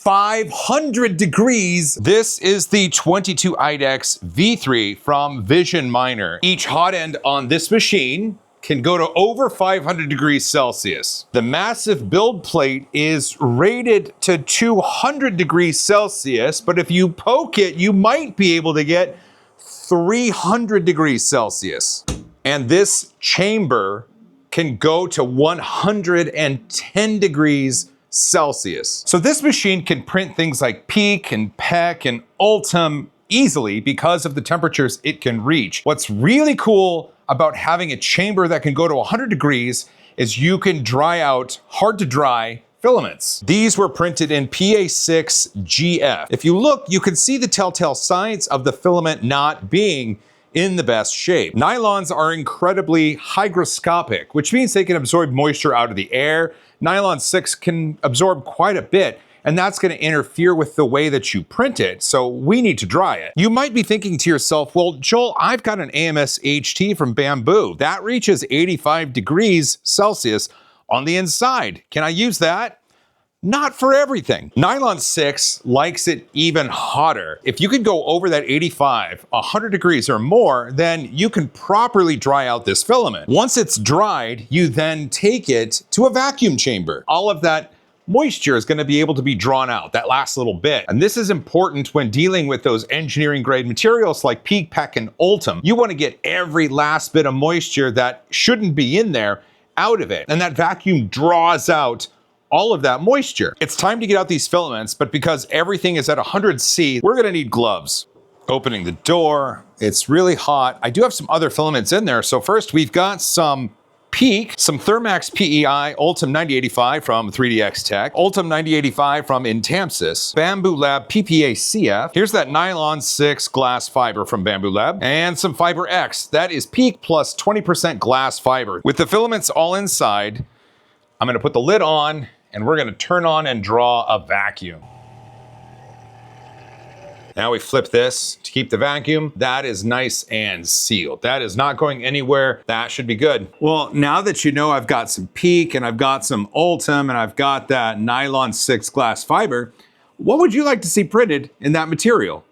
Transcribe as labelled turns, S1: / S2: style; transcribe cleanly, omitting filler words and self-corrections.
S1: 500 degrees. This is the 22IDEXv3 from Vision Miner. Each hot end on this machine can go to over 500 degrees Celsius. The massive build plate is rated to 200 degrees Celsius, but if you poke it, you might be able to get 300 degrees Celsius. And this chamber can go to 110 degrees Celsius. So this machine can print things like Peak and PEC and Ultim easily because of the temperatures it can reach. What's really cool about having a chamber that can go to 100 degrees is you can dry out hard to dry filaments. These were printed in PA6GF. If you look, you can see the telltale signs of the filament not being in the best shape. Nylons are incredibly hygroscopic, which means they can absorb moisture out of the air. Nylon 6 can absorb quite a bit, and that's going to interfere with the way that you print it, so we need to dry it. You might be thinking to yourself, well, Joel, I've got an AMS HT from Bamboo. That reaches 85 degrees Celsius on the inside. Can I use that? Not for everything. Nylon 6 likes it even hotter. If you can go over that 85, 100 degrees or more, then you can properly dry out this filament. Once it's dried, you then take it to a vacuum chamber. All of that moisture is going to be able to be drawn out, that last little bit. And this is important when dealing with those engineering grade materials like Peak, PEC, and Ultim. You want to get every last bit of moisture that shouldn't be in there out of it. And that vacuum draws out all of that moisture. It's time to get out these filaments, but because everything is at 100°C, we're gonna need gloves. Opening the door, it's really hot. I do have some other filaments in there. So first we've got some Peak, some Thermax PEI, Ultim 9085 from 3DX Tech, Ultim 9085 from Intamsys, Bamboo Lab PPA-CF. Here's that Nylon 6 glass fiber from Bamboo Lab, and some Fiber X. That is Peak plus 20% glass fiber. With the filaments all inside, I'm gonna put the lid on and we're gonna turn on and draw a vacuum. Now we flip this to keep the vacuum. That is nice and sealed. That is not going anywhere. That should be good. Well, now that you know I've got some Peak and I've got some Ultim and I've got that Nylon 6 glass fiber, what would you like to see printed in that material?